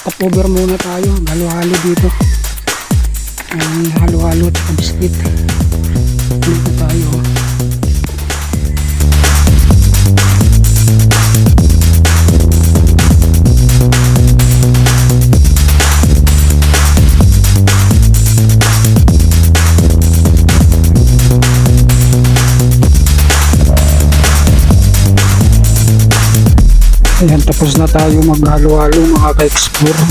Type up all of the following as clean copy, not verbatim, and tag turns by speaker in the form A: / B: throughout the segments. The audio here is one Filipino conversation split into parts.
A: stopover muna tayo. Halo-halo dito. Halo-halo at biscuit. Dito tayo. Ayan, tapos na tayo maghalo-halo mga ka-explore.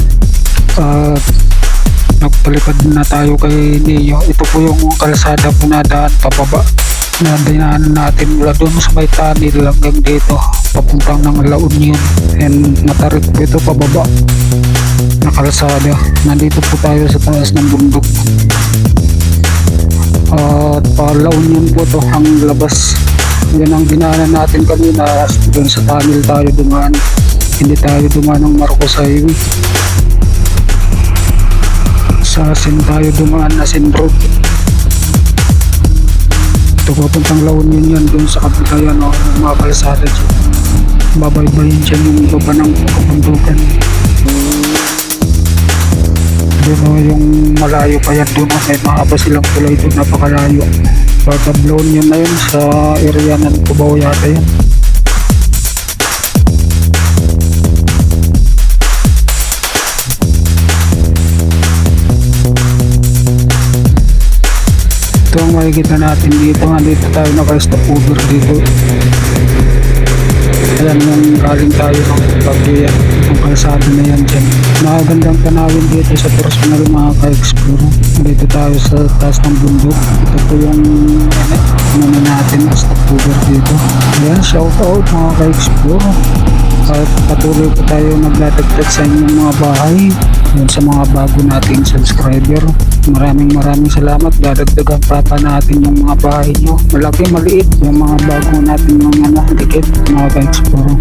A: Nagpalipad na tayo kay Neo. Ito po yung kalsada po na daan pababa na dinaanan natin mula doon sa may tunnel hanggang dito papuntang ng La Union. And matarik po ito pababa na kalsada. Nandito po tayo sa taas ng bundok. At pa La Union po ito ang labas. Yan ang dinaanan natin kanina. Doon sa tunnel tayo dumaan, hindi tayo dumaan ng Marcos Highway. Sa Asin tayo dumaan na Asin Road. Ito papuntang La Union yan. Doon sa kabila yan mga kalsada dyan. Babaybayin dyan yung baba ng kabundukan. Doon yung malayo pa yan. Doon may mahaba silang tulay doon, napakalayo. Pagka-blown yun na yun sa area ng Cubao yata yan. Ito ang makikita natin dito. Dito tayo naka-stopover dito. Ayan yung galing tayo ng Bagyo yan. Ang kalsada na yan dyan. Nakagandang tanawin dito sa personal mga ka-explore. Dito tayo sa taas ng bundok. Ito po yung ano natin na stopover dito. Ayan, shout out mga ka-explore. At patuloy po tayo naglatagtag sa inyong mga bahay. Yan sa mga bago nating subscriber. Maraming salamat. Dadagdagan pa natin yung mga bahay nyo. Malaki, maliit. Yung mga bago natin yung dikit mga ka-explore.